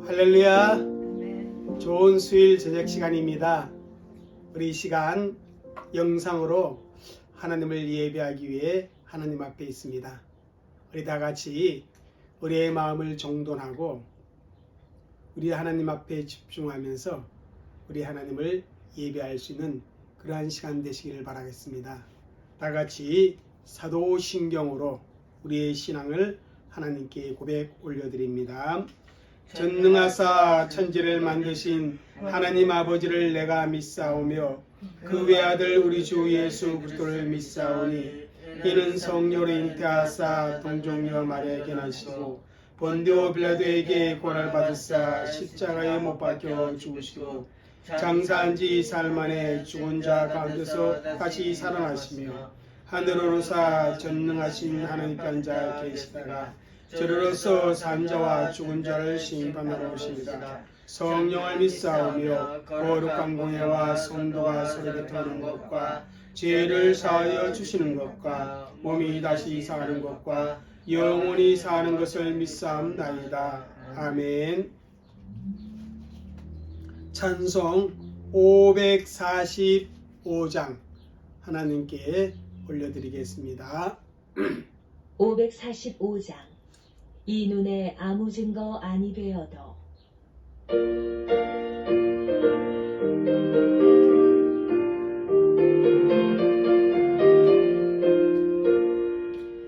할렐루야. 좋은 수요일 저녁 시간입니다. 우리 이 시간 영상으로 하나님을 예배하기 위해 하나님 앞에 있습니다. 우리 다 같이 우리의 마음을 정돈하고 우리 하나님 앞에 집중하면서 우리 하나님을 예배할 수 있는 그러한 시간 되시기를 바라겠습니다. 다 같이 사도신경으로 우리의 신앙을 하나님께 고백 올려드립니다. 전능하사 천지를 만드신 하나님 아버지를 내가 믿사오며 그 외아들 우리 주 예수 그리스도를 믿사오니 이는 성령으로 잉태하사 동정녀 마리아에게 나시고 본디오 빌라도에게 고난을 받으사 십자가에 못 박혀 죽으시고 장사한 지 사흘 만에 죽은 자 가운데서 다시 살아나시며 하늘로 오르사 전능하신 하나님께 앉아 계시다가 저리로서 산자와 죽은 자를 심판하러 오십니다. 성령을 믿사오며 거룩한 공예와 성도가 서로 곁하는 것과 죄를 사하여 주시는 것과 몸이 다시 사는 것과 영원히 사는 것을 믿사옵나이다. 아멘. 찬송 545장 하나님께 올려드리겠습니다. 545장 이 눈에 아무 증거 아니 되어도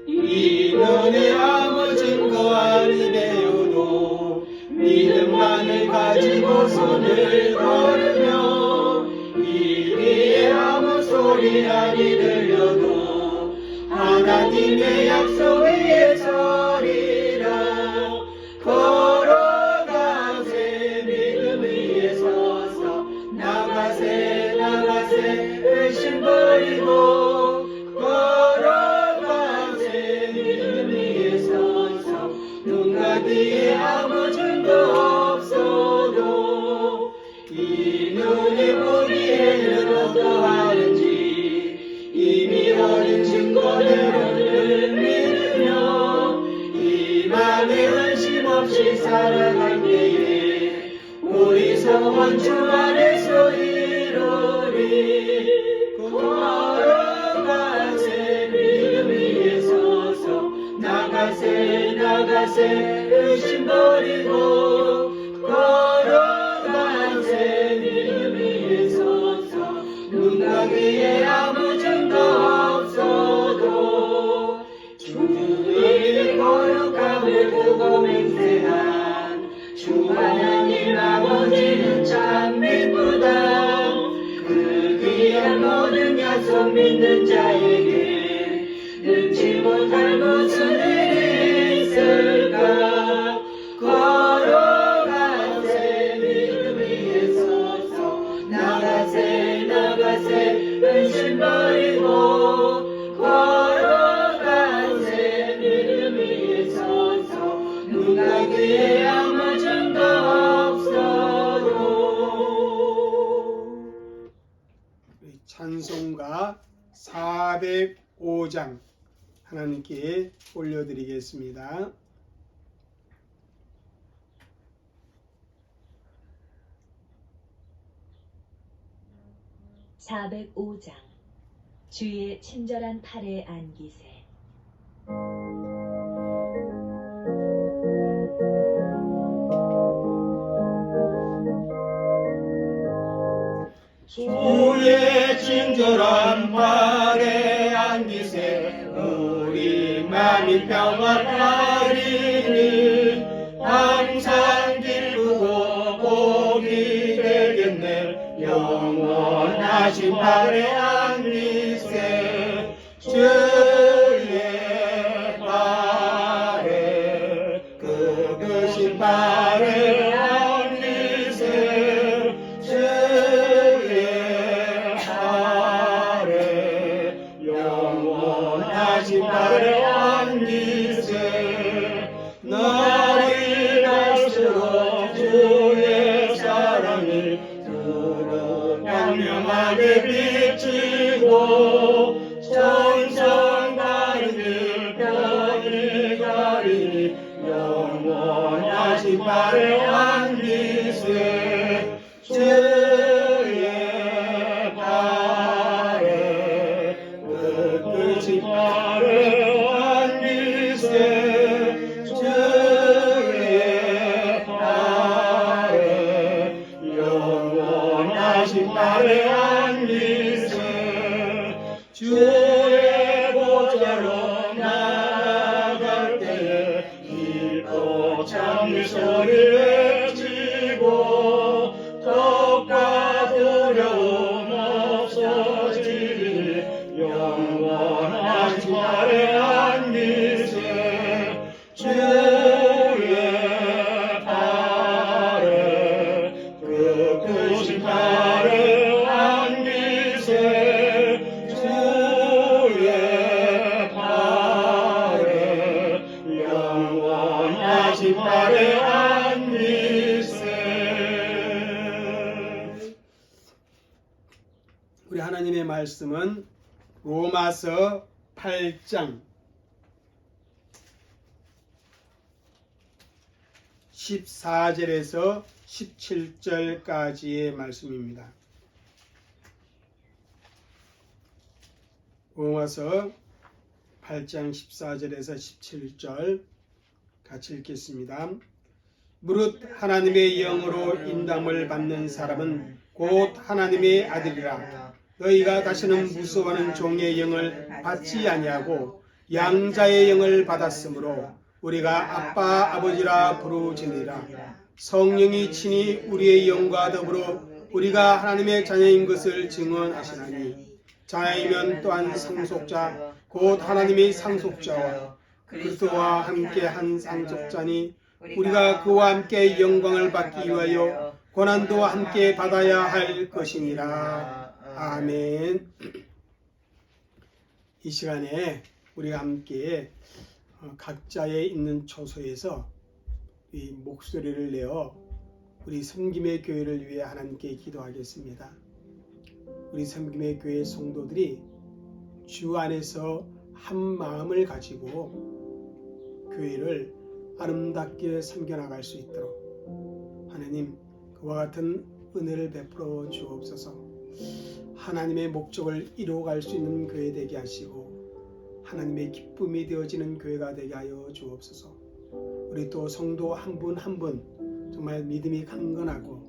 이 눈에 아무 증거 아니 되어도 믿음만을 가지고 손을 걸으며 이 귀에 아무 소리 아니 들려도 하나님의 약속 위에 서리라. 걸어가세 믿음 위에 서서 나가세 나가세 의심 버리고 걸어가세 믿음 위에 서서 눈과 귀에 아무 증거 없어도 이 눈에 보기에는 어떠하는지 이미 얻은 증거대로를 믿으며 이 맘에 의심 없이 살아갈 때에 우리 소원 주 안에서 이루리. 걸어가세 믿음 위에 서서 나가세 나가세 의심 버리고 걸어가세 믿음 위에 서서 눈과 귀에 아무 증거 없어도 주의 거룩함을 두고 맹세한 주 하나님 아버지는 참 미쁘다. 그 귀한 모든 약속 믿는 자에게 능치 못할 무슨 일이 있을까. 걸어가세 믿음 위에 서서 나가세 나가세 의심 버리고 걸어가세 믿음 위에 서서 눈과 귀에 아무 증거 없어도. 찬송가 405장 하나님께 올려드리겠습니다. (405장) 주의 친절한 팔에 안기세. 주의 친절한 팔에 안기세. 우리 맘이 평안하리니 항상 기쁘고 복이 되겠네. 영원하신 팔에 안기세. 주의 팔에 그으신 팔에 안기세. 주의 팔에 영원하신 팔에 안기세. 날이 갈수록 주의 사랑이 두루 광명하게 비치고 천성 가는 길 별이 가리니 영원하신 팔에 안기세. 영이 소리치고 겁과 두려움 없어지니 영원한 팔에 안기세 주의 팔에 그 크신 팔에 안기세 주의 팔에 영원하신 팔에 안기세. 우리 하나님의 말씀은 로마서 8장 14절에서 17절까지의 말씀입니다. 로마서 8장 14절에서 17절 같이 읽겠습니다. 무릇 하나님의 영으로 인담을 받는 사람은 곧 하나님의 아들이라. 너희가 다시는 무서워하는 종의 영을 받지 아니하고 양자의 영을 받았으므로 우리가 아빠 아버지라 부르짖으리라. 성령이 친히 우리의 영과 더불어 우리가 하나님의 자녀인 것을 증언하시나니 자녀이면 또한 상속자 곧 하나님의 상속자와 그리스도와 함께 한 상속자니 우리가 그와 함께 영광을 받기 위하여 고난도 함께 받아야 할 것이니라. 아멘. 이 시간에 우리가 함께 각자의 있는 처소에서 이 목소리를 내어 우리 섬김의 교회를 위해 하나님께 기도하겠습니다. 우리 섬김의 교회 성도들이 주 안에서 한 마음을 가지고 교회를 아름답게 섬겨나갈 수 있도록 하나님 그와 같은 은혜를 베풀어 주옵소서. 하나님의 목적을 이루어갈 수 있는 교회 되게 하시고 하나님의 기쁨이 되어지는 교회가 되게 하여 주옵소서. 우리 또 성도 한 분 한 분 정말 믿음이 강건하고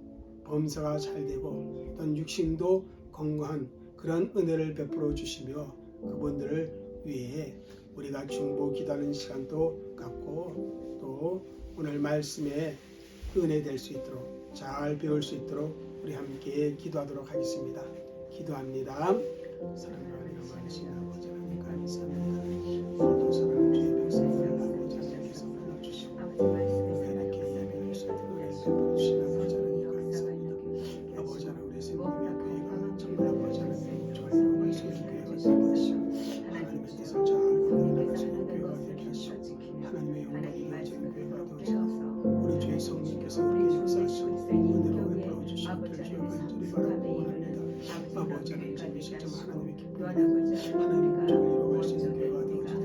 범사가 잘 되고 또 육신도 건강한 그런 은혜를 베풀어 주시며 그분들을 위해 우리가 중보 기도하는 시간도 갖고 또 오늘 말씀에 은혜 될 수 있도록 잘 배울 수 있도록 우리 함께 기도하도록 하겠습니다. 기도합니다. 사랑과 은혜가 많으신 아버지 하나님 감사합니다. 오늘도 사랑하는 주의 백성들 아버지 하나님께서 불러주시고 하나님께 예배할 수 있도록 은혜를 베풀어주신 아버지 하나님 감사합니다. 아버지 하나님 우리 생명의 교회가 정말 아버지 하나님 좋아요 말씀의 교회가 되게 하시고 하나님의 뜻을 잘 나갈 수 있는 교회가 되게 하시고 하나님의 영광이 이루어지는 교회가 되어서 우리 주의 성령께서 우리의 역사하시고 은혜로 베풀어주시고 주의 간절히 바라고 원합니다. 아버지 하나님 진리실점 하나님의 기쁨 하나님 정의로 갈 수 있는 교회가 되어주도록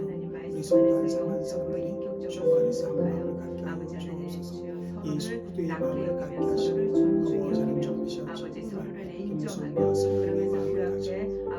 우리 성도 한 사람 한 사람들이 주 안에서 한 마음을 갖게 하여 주옵소서. 예수 그리스도의 마음을 갖게 하시고 아버지 하나님 정리시옵소서. 김수와 성령의 마음을 가지고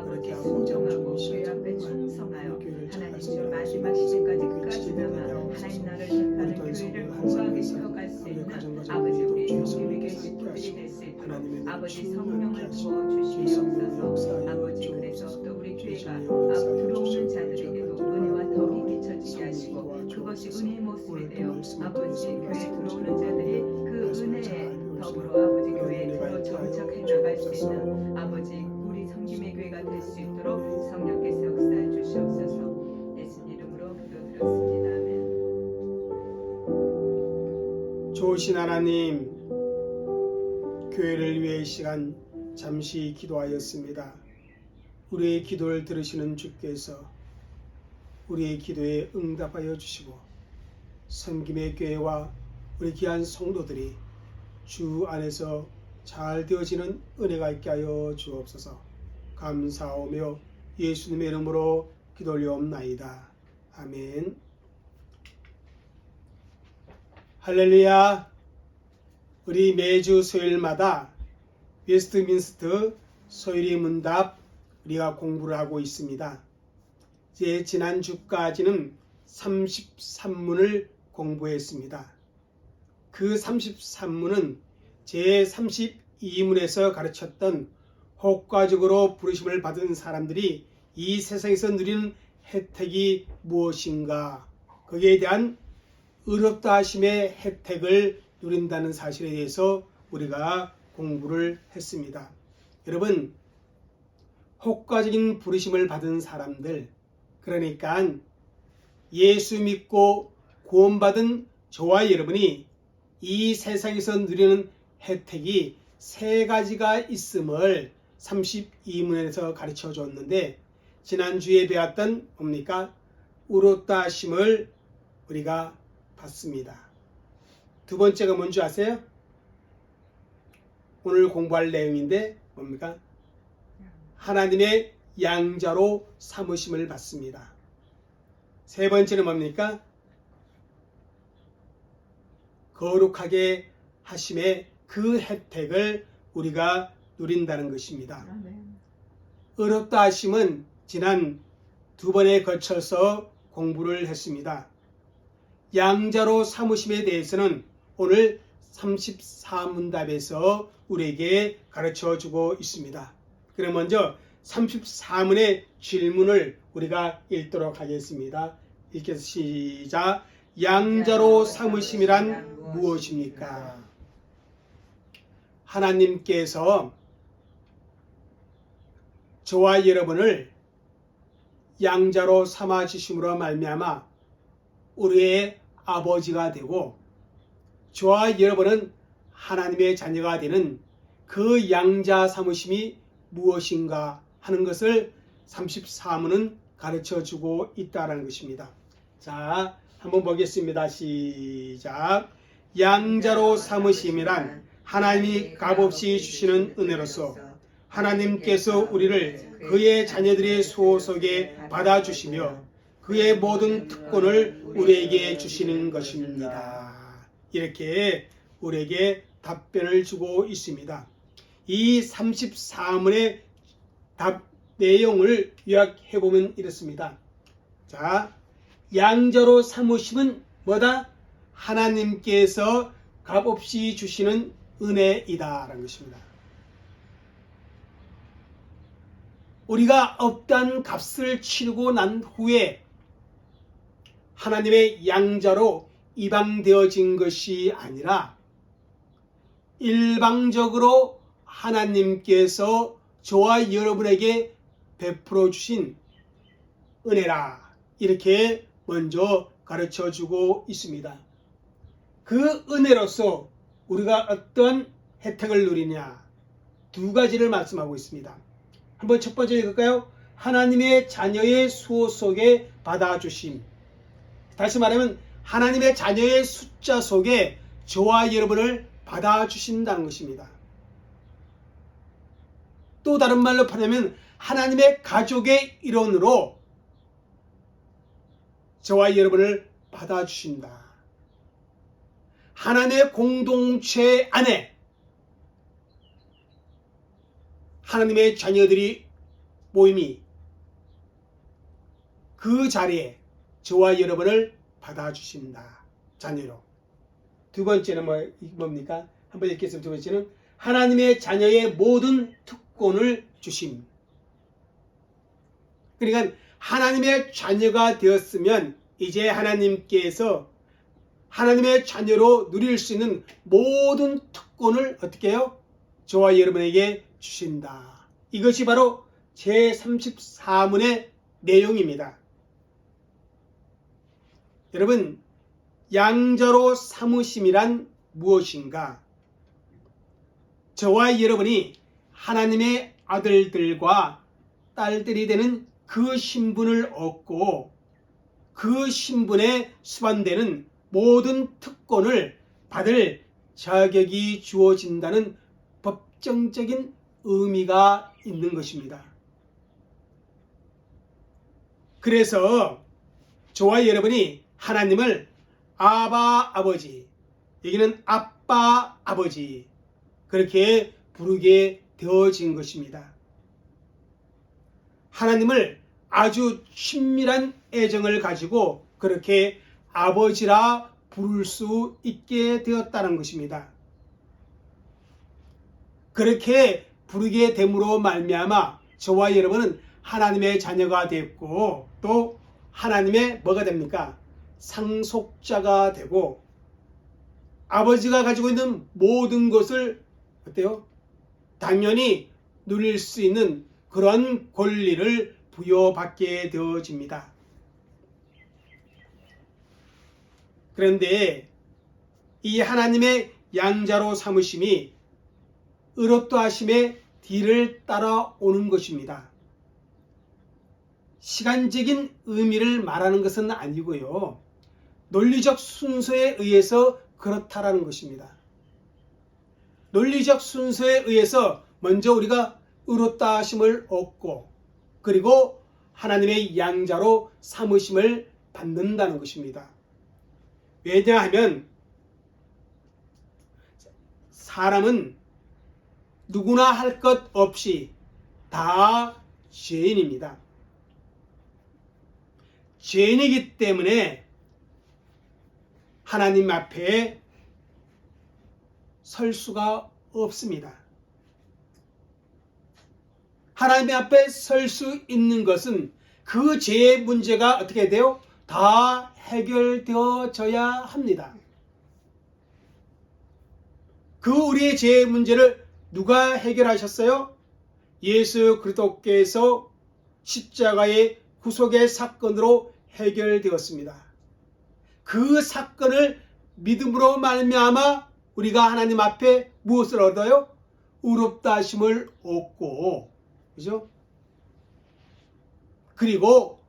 그렇게 아버지 하나님 정리시옵소서. 교회를 잘 하나님 마지막 시대까지 끝까지나마 하나님 나를 택하는 교회를 건강하게 세워갈 수 있는 아버지 우리 성령에게 식구들이 될 수 있도록 아버지 성령을 부어주시옵소서. 아버지 그래서 또 우리 교회가 들어오는 자들에게도 은혜와 덕이 비춰지게 하시고 그것이 은혜의 모습이 되어 아버지 교회에 들어오는 자들이 그 은혜에 더불어 아버지 교회에 들어 정착해 나갈 수 있는 아버지 우리 섬김의 교회가 될 수 있도록 성령께서 역사해 주시옵소서. 예수님 이름으로 기도드렸습니다. 아멘. 좋으신 하나님, 교회를 위해 이 시간 잠시 기도하였습니다. 우리의 기도를 들으시는 주께서 우리의 기도에 응답하여 주시고 섬김의 교회와 우리 귀한 성도들이 주 안에서 잘 되어지는 은혜가 있게 하여 주옵소서. 감사하오며 예수님의 이름으로 기도 올려옵나이다. 아멘. 할렐루야. 우리 매주 수요일마다 웨스트민스터 소일의 문답 우리가 공부를 하고 있습니다. 이제 지난 주까지는 33문을 공부했습니다. 그 33문은 제32문에서 가르쳤던 효과적으로 부르심을 받은 사람들이 이 세상에서 누리는 혜택이 무엇인가 거기에 대한 의롭다 하심의 혜택을 누린다는 사실에 대해서 우리가 공부를 했습니다. 여러분, 효과적인 부르심을 받은 사람들, 그러니까 예수 믿고 구원받은 저와 여러분이 이 세상에서 누리는 혜택이 세 가지가 있음을 32문에서 가르쳐 줬는데, 지난주에 배웠던 뭡니까? 의롭다 하심을 우리가 받습니다. 두 번째가 뭔지 아세요? 오늘 공부할 내용인데 뭡니까? 하나님의 양자로 삼으심을 받습니다. 세 번째는 뭡니까? 거룩하게 하심의 그 혜택을 우리가 누린다는 것입니다. 의롭다 하심은 지난 두 번에 걸쳐서 공부를 했습니다. 양자로 삼으심에 대해서는 오늘 34문답에서 우리에게 가르쳐 주고 있습니다. 그럼 먼저 34문의 질문을 우리가 읽도록 하겠습니다. 읽겠습니다. 시작. 양자로 삼으심이란 무엇입니까? 하나님께서 저와 여러분을 양자로 삼아주심으로 말미암아 우리의 아버지가 되고 저와 여러분은 하나님의 자녀가 되는 그 양자 삼으심이 무엇인가 하는 것을 34문은 가르쳐주고 있다는 것입니다. 자, 한번 보겠습니다. 시작. 양자로 삼으심이란 하나님이 값없이 주시는 은혜로서 하나님께서 우리를 그의 자녀들의 소속에 받아주시며 그의 모든 특권을 우리에게 주시는 것입니다. 이렇게 우리에게 답변을 주고 있습니다. 이 34문의 답 내용을 요약해보면 이렇습니다. 자, 양자로 삼으심은 뭐다? 하나님께서 값없이 주시는 은혜이다 라는 것입니다. 우리가 어떠한 값을 치르고 난 후에 하나님의 양자로 입양되어진 것이 아니라 일방적으로 하나님께서 저와 여러분에게 베풀어 주신 은혜라, 이렇게 먼저 가르쳐 주고 있습니다. 그 은혜로서 우리가 어떤 혜택을 누리냐, 두 가지를 말씀하고 있습니다. 한번 첫 번째 읽을까요? 하나님의 자녀의 수호 속에 받아주심. 다시 말하면 하나님의 자녀의 숫자 속에 저와 여러분을 받아주신다는 것입니다. 또 다른 말로 표현하면 하나님의 가족의 일원으로 저와 여러분을 받아주신다. 하나님의 공동체 안에 하나님의 자녀들이 모임이 그 자리에 저와 여러분을 받아주신다. 자녀로. 두 번째는 뭡니까? 한번 읽겠습니다. 두 번째는 하나님의 자녀의 모든 특권을 주심. 그러니까 하나님의 자녀가 되었으면 이제 하나님께서 하나님의 자녀로 누릴 수 있는 모든 특권을 어떻게 해요? 저와 여러분에게 주신다. 이것이 바로 제34문의 내용입니다. 여러분, 양자로 삼으심이란 무엇인가? 저와 여러분이 하나님의 아들들과 딸들이 되는 그 신분을 얻고 그 신분에 수반되는 모든 특권을 받을 자격이 주어진다는 법정적인 의미가 있는 것입니다. 그래서 저와 여러분이 하나님을 아바 아버지, 여기는 아빠 아버지, 그렇게 부르게 되어진 것입니다. 하나님을 아주 친밀한 애정을 가지고 그렇게 아버지라 부를 수 있게 되었다는 것입니다. 그렇게 부르게 됨으로 말미암아 저와 여러분은 하나님의 자녀가 됐고 또 하나님의 뭐가 됩니까? 상속자가 되고 아버지가 가지고 있는 모든 것을 어때요? 당연히 누릴 수 있는 그런 권리를 부여받게 되어집니다. 그런데 이 하나님의 양자로 삼으심이 의롭다 하심의 뒤를 따라오는 것입니다. 시간적인 의미를 말하는 것은 아니고요. 논리적 순서에 의해서 그렇다라는 것입니다. 논리적 순서에 의해서 먼저 우리가 의롭다 하심을 얻고 그리고 하나님의 양자로 삼으심을 받는다는 것입니다. 왜냐하면 사람은 누구나 할 것 없이 다 죄인입니다. 죄인이기 때문에 하나님 앞에 설 수가 없습니다. 하나님 앞에 설 수 있는 것은 그 죄의 문제가 어떻게 돼요? 다 해결되어져야 합니다. 그 우리의 죄의 문제를 누가 해결하셨어요? 예수 그리스도께서 십자가의 구속의 사건으로 해결되었습니다. 그 사건을 믿음으로 말미암아 우리가 하나님 앞에 무엇을 얻어요? 의롭다 하심을 얻고, 그죠? 그리고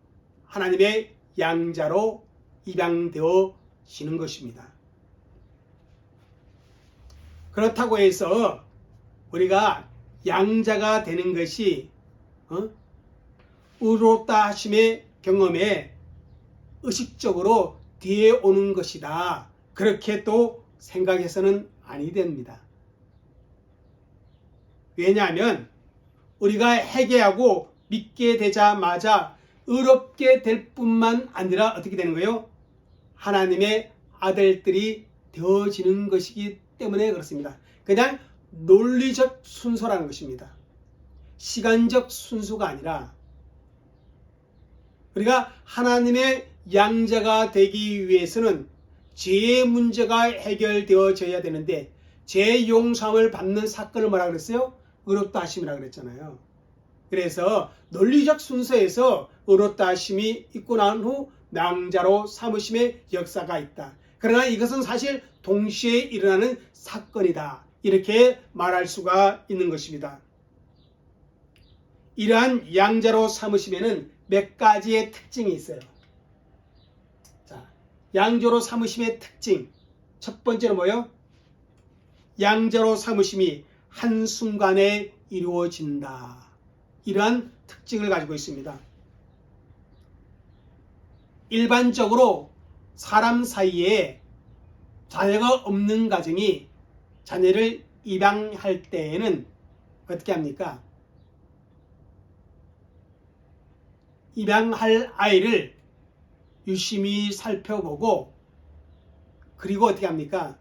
하나님의 양자로 입양되어지는 것입니다. 그렇다고 해서 우리가 양자가 되는 것이 의롭다 하심의 경험에 의식적으로 뒤에 오는 것이다. 그렇게 또 생각해서는 아니 됩니다. 왜냐하면 우리가 회개하고 믿게 되자마자 의롭게 될 뿐만 아니라 어떻게 되는 거예요? 하나님의 아들들이 되어지는 것이기 때문에 그렇습니다. 그냥 논리적 순서라는 것입니다. 시간적 순서가 아니라 우리가 하나님의 양자가 되기 위해서는 죄의 문제가 해결되어져야 되는데 죄 용서함을 받는 사건을 뭐라 그랬어요? 의롭다 하심이라 그랬잖아요. 그래서 논리적 순서에서 의롭다 하심이 있고 난 후 양자로 삼으심의 역사가 있다. 그러나 이것은 사실 동시에 일어나는 사건이다. 이렇게 말할 수가 있는 것입니다. 이러한 양자로 삼으심에는 몇 가지의 특징이 있어요. 자, 양자로 삼으심의 특징. 첫 번째는 뭐예요? 양자로 삼으심이 한순간에 이루어진다. 이러한 특징을 가지고 있습니다. 일반적으로 사람 사이에 자녀가 없는 가정이 자녀를 입양할 때에는 어떻게 합니까? 입양할 아이를 유심히 살펴보고 그리고 어떻게 합니까?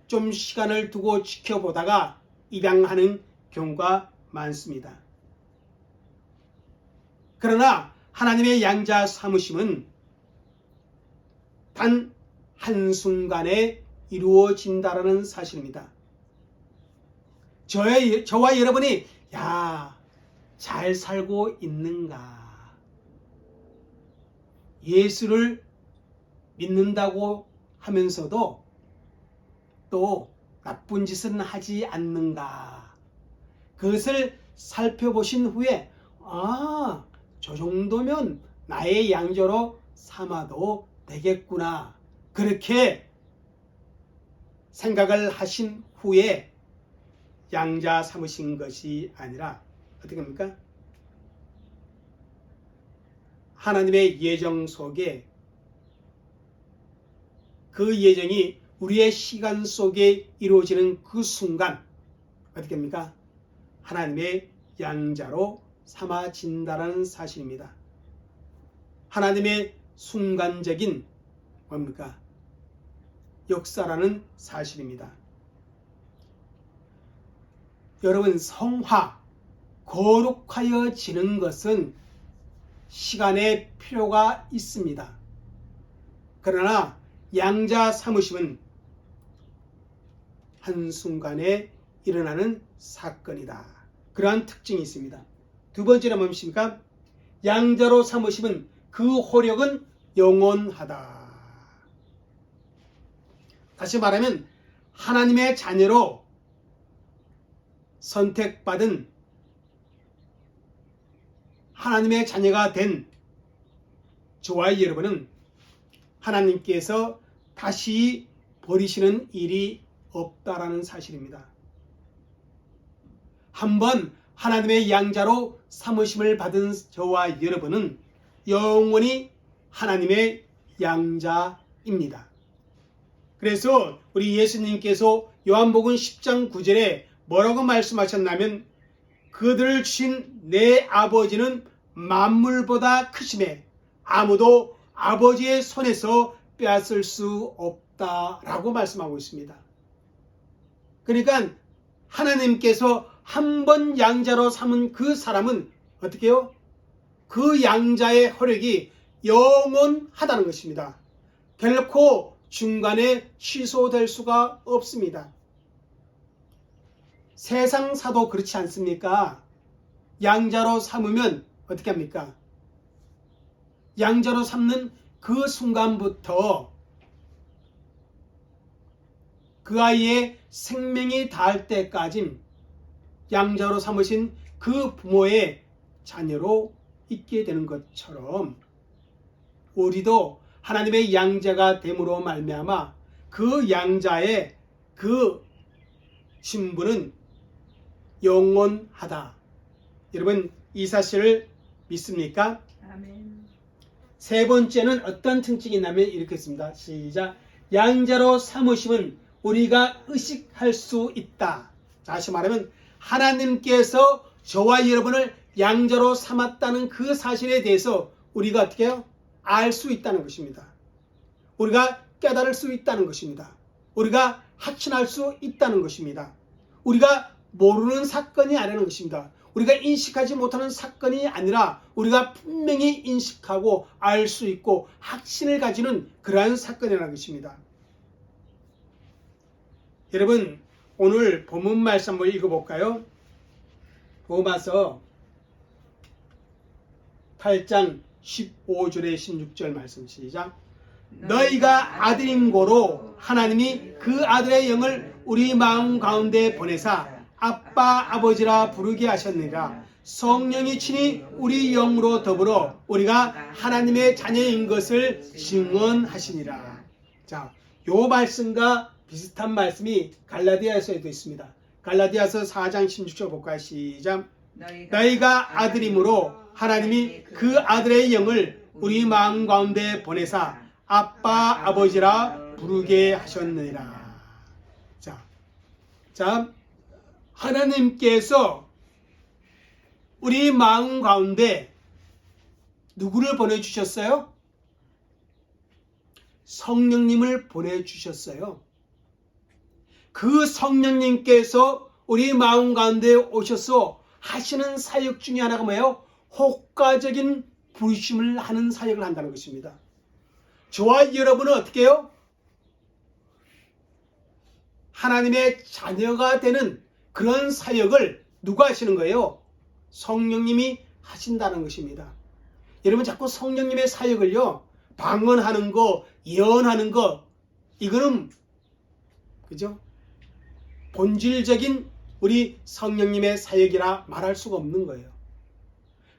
좀 시간을 두고 지켜보다가 입양하는 경우가 많습니다. 그러나 하나님의 양자 삼으심은 단 한순간에 이루어진다라는 사실입니다. 저와 여러분이 잘 살고 있는가? 예수를 믿는다고 하면서도 또 나쁜 짓은 하지 않는가? 그것을 살펴보신 후에 저 정도면 나의 양자로 삼아도 되겠구나. 그렇게 생각을 하신 후에 양자 삼으신 것이 아니라 어떻게 합니까? 하나님의 예정 속에 그 예정이 우리의 시간 속에 이루어지는 그 순간 어떻게 합니까? 하나님의 양자로 삼아진다는 사실입니다. 하나님의 순간적인 뭡니까? 역사라는 사실입니다. 여러분, 성화, 거룩하여지는 것은 시간의 필요가 있습니다. 그러나 양자 삼으심은 한순간에 일어나는 사건이다. 그러한 특징이 있습니다. 두 번째는 뭡니까? 양자로 삼으심은 그 효력은 영원하다. 다시 말하면 하나님의 자녀로 선택받은 하나님의 자녀가 된 저와 여러분은 하나님께서 다시 버리시는 일이 없다라는 사실입니다. 한번 하나님의 양자로 삼으심을 받은 저와 여러분은 영원히 하나님의 양자입니다. 그래서 우리 예수님께서 요한복음 10장 9절에 뭐라고 말씀하셨냐면 그들을 주신 내 아버지는 만물보다 크심에 아무도 아버지의 손에서 빼앗을 수 없다라고 말씀하고 있습니다. 그러니까 하나님께서 한 번 양자로 삼은 그 사람은 어떻게 해요? 그 양자의 효력이 영원하다는 것입니다. 결코 중간에 취소될 수가 없습니다. 세상사도 그렇지 않습니까? 양자로 삼으면 어떻게 합니까? 양자로 삼는 그 순간부터 그 아이의 생명이 닿을 때까지 양자로 삼으신 그 부모의 자녀로 있게 되는 것처럼 우리도 하나님의 양자가 됨으로 말미암아 그 양자의 그 신분은 영원하다. 여러분 이 사실을 믿습니까? 아멘. 세 번째는 어떤 특징이 있냐면 이렇게 있습니다. 시작. 양자로 삼으심은 우리가 의식할 수 있다. 다시 말하면 하나님께서 저와 여러분을 양자로 삼았다는 그 사실에 대해서 우리가 어떻게 해요? 알 수 있다는 것입니다. 우리가 깨달을 수 있다는 것입니다. 우리가 확신할 수 있다는 것입니다. 우리가 모르는 사건이 아니라는 것입니다. 우리가 인식하지 못하는 사건이 아니라 우리가 분명히 인식하고 알 수 있고 확신을 가지는 그러한 사건이라는 것입니다. 여러분 오늘 본문 말씀 한번 읽어볼까요? 로마서 8장 15절에 16절 말씀 시작. 너희가 아들인 고로 하나님이 그 아들의 영을 우리 마음 가운데 보내사 아빠 아버지라 부르게 하셨느니라. 성령이 친히 우리 영으로 더불어 우리가 하나님의 자녀인 것을 증언하시니라. 자, 요 말씀과 비슷한 말씀이 갈라디아서에도 있습니다. 갈라디아서 4장 16절 볼까요? 시작. 너희가 아들이므로 하나님이 그 아들의 영을 우리 마음 가운데 보내사 아빠 아버지라 부르게 하셨느니라. 자, 하나님께서 우리 마음 가운데 누구를 보내주셨어요? 성령님을 보내주셨어요. 그 성령님께서 우리 마음 가운데 오셔서 하시는 사역 중에 하나가 뭐예요? 효과적인 부르심을 하는 사역을 한다는 것입니다. 저와 여러분은 어떻게 해요? 하나님의 자녀가 되는 그런 사역을 누가 하시는 거예요? 성령님이 하신다는 것입니다. 여러분 자꾸 성령님의 사역을요, 방언하는 거, 예언하는 거, 이거는 그죠? 본질적인 우리 성령님의 사역이라 말할 수가 없는 거예요.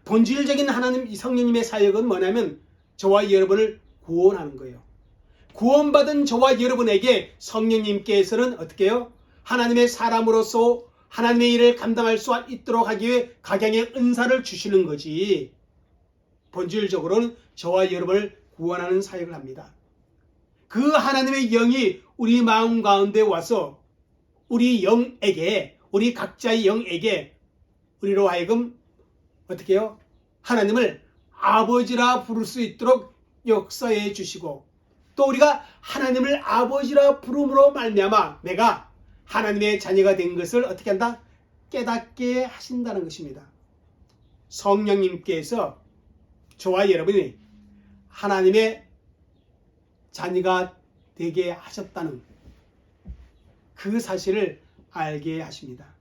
본질적인 하나님 이 성령님의 사역은 뭐냐면 저와 여러분을 구원하는 거예요. 구원받은 저와 여러분에게 성령님께서는 어떻게 해요? 하나님의 사람으로서 하나님의 일을 감당할 수 있도록 하기 위해 각양의 은사를 주시는 거지. 본질적으로는 저와 여러분을 구원하는 사역을 합니다. 그 하나님의 영이 우리 마음 가운데 와서 우리 영에게, 우리 각자의 영에게 우리로 하여금 어떻게 해요? 하나님을 아버지라 부를 수 있도록 역사해 주시고 또 우리가 하나님을 아버지라 부름으로 말미암아 내가 하나님의 자녀가 된 것을 어떻게 한다? 깨닫게 하신다는 것입니다. 성령님께서 저와 여러분이 하나님의 자녀가 되게 하셨다는 그 사실을 알게 하십니다.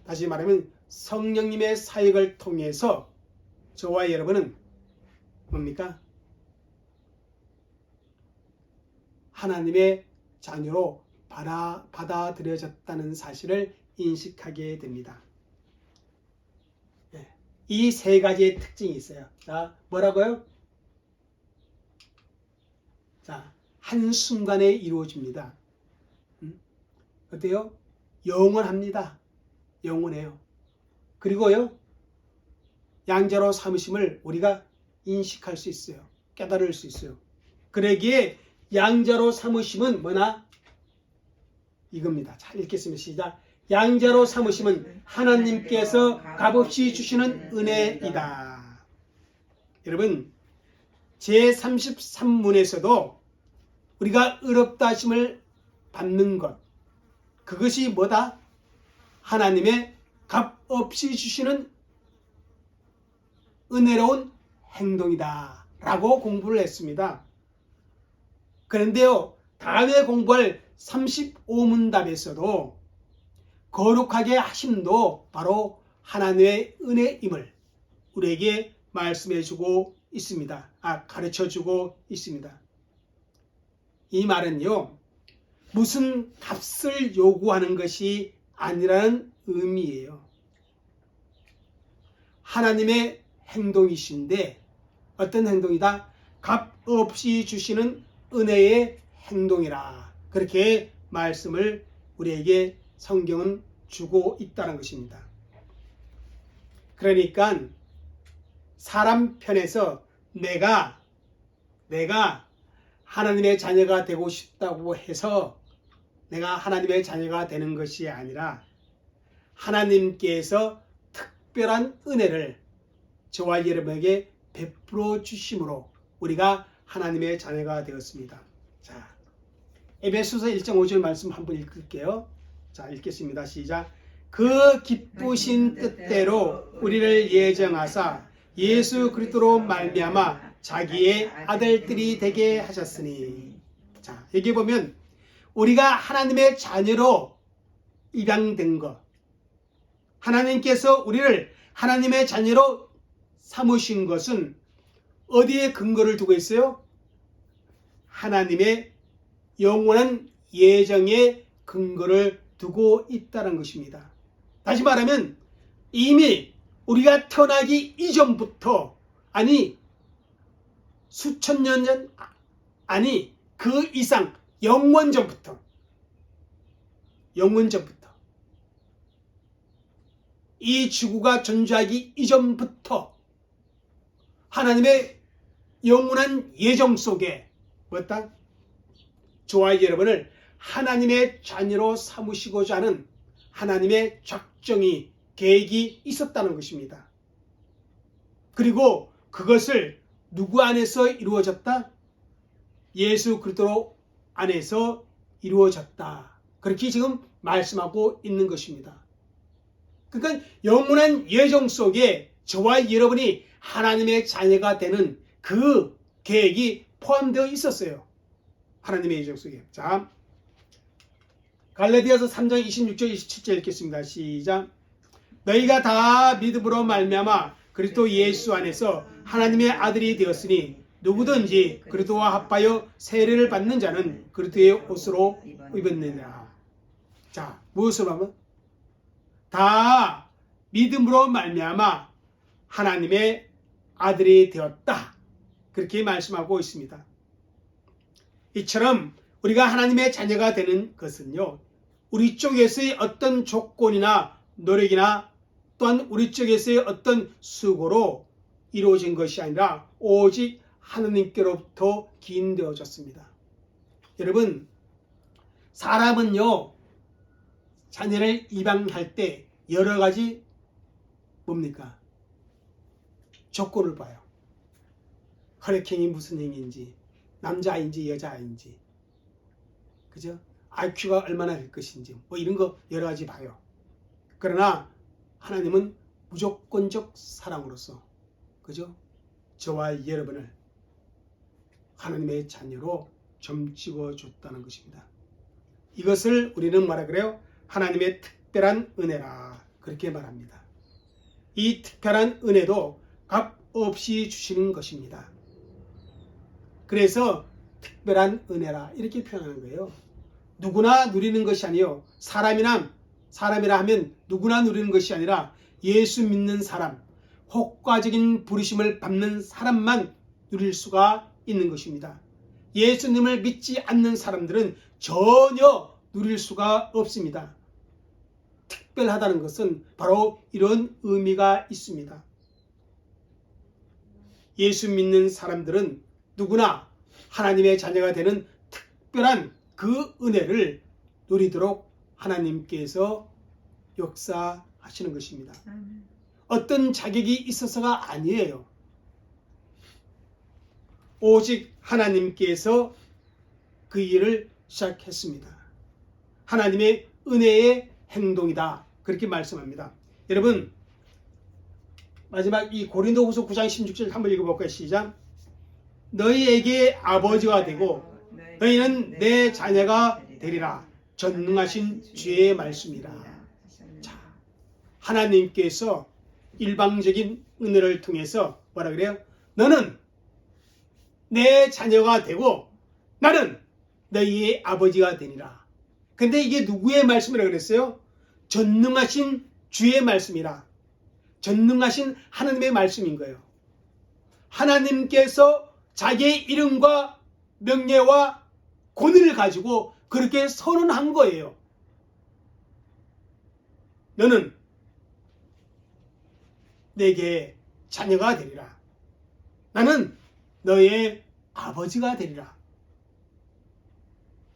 다시 말하면 성령님의 사역을 통해서 저와 여러분은 뭡니까? 하나님의 자녀로 받아들여졌다는 사실을 인식하게 됩니다. 이 세 가지의 특징이 있어요. 자, 뭐라고요? 자, 한순간에 이루어집니다. 어때요? 영원합니다. 영원해요. 그리고요, 양자로 삼으심을 우리가 인식할 수 있어요. 깨달을 수 있어요. 그러기에 양자로 삼으심은 뭐나? 이겁니다. 자, 읽겠습니다. 시작. 양자로 삼으심은 하나님께서 값없이 주시는 은혜이다. 여러분, 제33문에서도 우리가 의롭다 하심을 받는 것, 그것이 뭐다? 하나님의 값없이 주시는 은혜로운 행동이다 라고 공부를 했습니다. 그런데요, 다음에 공부할 35문답에서도 거룩하게 하심도 바로 하나님의 은혜임을 우리에게 말씀해주고 있습니다. 가르쳐주고 있습니다. 이 말은요, 무슨 값을 요구하는 것이 아니라는 의미예요. 하나님의 행동이신데 어떤 행동이다? 값 없이 주시는 은혜의 행동이라. 그렇게 말씀을 우리에게 성경은 주고 있다는 것입니다. 그러니까 사람 편에서 내가 하나님의 자녀가 되고 싶다고 해서 내가 하나님의 자녀가 되는 것이 아니라 하나님께서 특별한 은혜를 저와 여러분에게 베풀어 주심으로 우리가 하나님의 자녀가 되었습니다. 자, 에베소서 1장 5절 말씀 한번 읽을게요. 자, 읽겠습니다. 시작. 그 기쁘신 뜻대로 우리를 예정하사 예수 그리스도로 말미암아 자기의 아들들이 되게 하셨으니. 자, 여기 보면 우리가 하나님의 자녀로 입양된 것, 하나님께서 우리를 하나님의 자녀로 삼으신 것은 어디에 근거를 두고 있어요? 하나님의 영원한 예정에 근거를 두고 있다는 것입니다. 다시 말하면 이미 우리가 태어나기 이전부터, 아니 수천 년 전, 아니 그 이상 영원 전부터 이 지구가 존재하기 이전부터 하나님의 영원한 예정 속에 뭐다? 저와 여러분을 하나님의 자녀로 삼으시고자 하는 하나님의 작정이, 계획이 있었다는 것입니다. 그리고 그것을 누구 안에서 이루어졌다? 예수 그리스도 안에서 이루어졌다. 그렇게 지금 말씀하고 있는 것입니다. 그러니까 영원한 예정 속에 저와 여러분이 하나님의 자녀가 되는 그 계획이 포함되어 있었어요. 하나님의 예정 속에. 자, 갈라디아서 3장 26절 27절 읽겠습니다. 시작. 너희가 다 믿음으로 말미암아 그리스도 예수 안에서 하나님의 아들이 되었으니 누구든지 그리스도와 합하여 세례를 받는 자는 그리스도의 옷으로 입었느니라. 자, 무엇을 하면? 다 믿음으로 말미암아 하나님의 아들이 되었다. 그렇게 말씀하고 있습니다. 이처럼 우리가 하나님의 자녀가 되는 것은요, 우리 쪽에서의 어떤 조건이나 노력이나 또한 우리 쪽에서의 어떤 수고로 이루어진 것이 아니라 오직 하나님께로부터 기인되어졌습니다. 여러분, 사람은요, 자녀를 입양할 때 여러 가지 뭡니까? 조건을 봐요. 혈액형이 무슨 형인지, 남자아이인지 여자아이인지, 그죠? IQ가 얼마나 될 것인지, 뭐 이런 거 여러 가지 봐요. 그러나 하나님은 무조건적 사랑으로서, 그죠? 저와 여러분을 하나님의 자녀로 점 찍어줬다는 것입니다. 이것을 우리는 뭐라 그래요? 하나님의 특별한 은혜라 그렇게 말합니다. 이 특별한 은혜도 값 없이 주시는 것입니다. 그래서 특별한 은혜라 이렇게 표현하는 거예요. 누구나 누리는 것이 아니요. 사람이라 하면 누구나 누리는 것이 아니라 예수 믿는 사람, 혹과적인 부르심을 받는 사람만 누릴 수가 있는 것입니다. 예수님을 믿지 않는 사람들은 전혀 누릴 수가 없습니다. 특별하다는 것은 바로 이런 의미가 있습니다. 예수 믿는 사람들은 누구나 하나님의 자녀가 되는 특별한 그 은혜를 누리도록 하나님께서 역사하시는 것입니다. 어떤 자격이 있어서가 아니에요. 오직 하나님께서 그 일을 시작했습니다. 하나님의 은혜의 행동이다. 그렇게 말씀합니다. 여러분, 마지막 이 고린도후서 9장 16절 한번 읽어볼까요? 시작. 너희에게 아버지가 되고 너희는 내 자녀가 되리라. 전능하신 주의 말씀이라. 자, 하나님께서 일방적인 은혜를 통해서 뭐라 그래요? 너는 내 자녀가 되고 나는 너희의 아버지가 되니라. 근데 이게 누구의 말씀이라고 그랬어요? 전능하신 주의 말씀이라. 전능하신 하나님의 말씀인 거예요. 하나님께서 자기의 이름과 명예와 권위를 가지고 그렇게 선언한 거예요. 너는 내게 자녀가 되리라. 나는 너의 아버지가 되리라.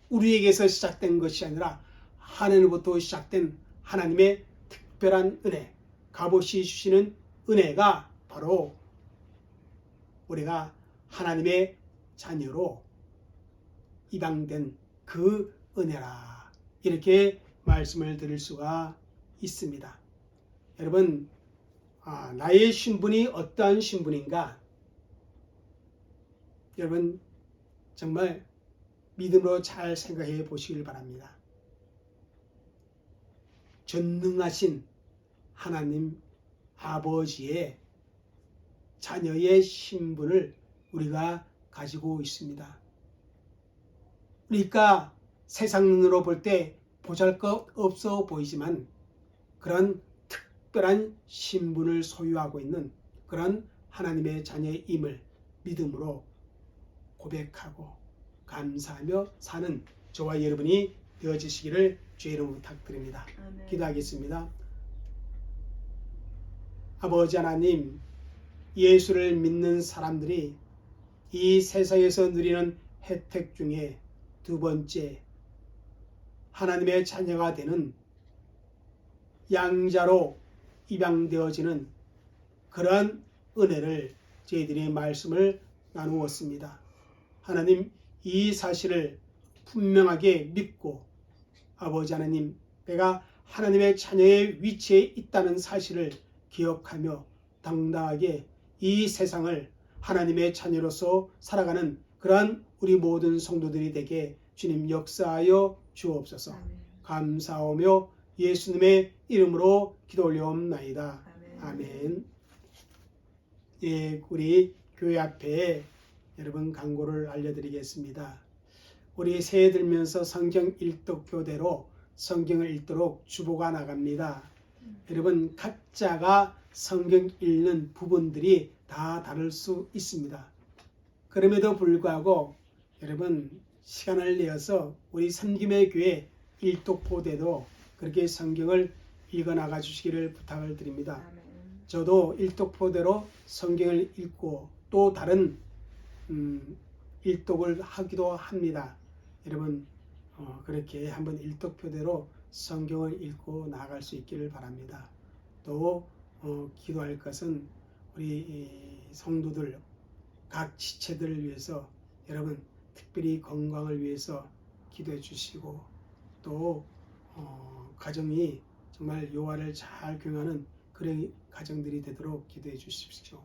우리에게서 시작된 것이 아니라 하늘로부터 시작된 하나님의 특별한 은혜, 값없이 주시는 은혜가 바로 우리가 하나님의 자녀로 입양된 그 은혜라. 이렇게 말씀을 드릴 수가 있습니다. 여러분, 나의 신분이 어떠한 신분인가? 여러분 정말 믿음으로 잘 생각해 보시길 바랍니다. 전능하신 하나님 아버지의 자녀의 신분을 우리가 가지고 있습니다. 그러니까 세상 눈으로 볼 때 보잘것없어 보이지만 그런 특별한 신분을 소유하고 있는 그런 하나님의 자녀임을 믿음으로 고백하고 감사하며 사는 저와 여러분이 되어지시기를 주의 이름으로 부탁드립니다. 아멘. 기도하겠습니다. 아버지 하나님, 예수를 믿는 사람들이 이 세상에서 누리는 혜택 중에 두 번째, 하나님의 자녀가 되는 양자로 입양되어지는 그러한 은혜를 저희들이 말씀을 나누었습니다. 하나님, 이 사실을 분명하게 믿고 아버지 하나님, 내가 하나님의 자녀의 위치에 있다는 사실을 기억하며 당당하게 이 세상을 하나님의 자녀로서 살아가는 그러한 우리 모든 성도들이 되게 주님 역사하여 주옵소서. 감사하며 예수님의 이름으로 기도 올려옵나이다. 아멘. 예, 우리 교회 앞에 여러분 광고를 알려드리겠습니다. 우리 새해 들면서 성경 일독 교대로 성경을 읽도록 주보가 나갑니다. 여러분 각자가 성경 읽는 부분들이 다 다를 수 있습니다. 그럼에도 불구하고 여러분 시간을 내어서 우리 섬김의 교회 일독포대도 그렇게 성경을 읽어나가 주시기를 부탁을 드립니다. 저도 일독포대로 성경을 읽고 또 다른 일독을 하기도 합니다. 여러분 그렇게 한번 일독표대로 성경을 읽고 나아갈 수 있기를 바랍니다. 또 기도할 것은 우리 성도들 각 지체들을 위해서 여러분 특별히 건강을 위해서 기도해 주시고 또 가정이 정말 여호와를 잘 경외하는 그런 가정들이 되도록 기도해 주십시오.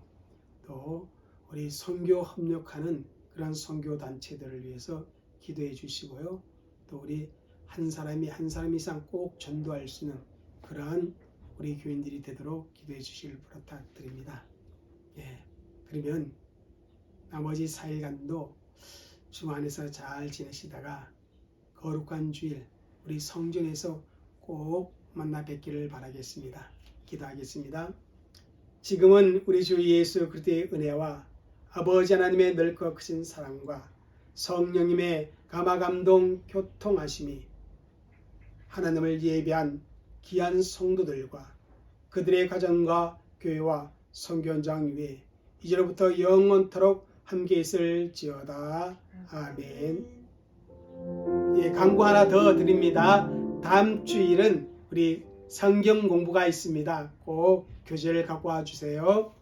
또 우리 선교 협력하는 그런 선교 단체들을 위해서 기도해 주시고요. 또 우리 한 사람이 한 사람 이상 꼭 전도할 수 있는 그러한 우리 교인들이 되도록 기도해 주실 부탁드립니다. 예, 그러면 나머지 4일간도 주 안에서 잘 지내시다가 거룩한 주일 우리 성전에서 꼭 만나 뵙기를 바라겠습니다. 기도하겠습니다. 지금은 우리 주 예수 그리스도의 은혜와 아버지 하나님의 넓고 크신 사랑과 성령님의 감화감동 교통하심이 하나님을 예배한 귀한 성도들과 그들의 가정과 교회와 선교 현장 위에 이제로부터 영원토록 함께 있을지어다. 아멘. 예, 광고 하나 더 드립니다. 다음 주일은 우리 성경 공부가 있습니다. 꼭 교재를 갖고 와 주세요.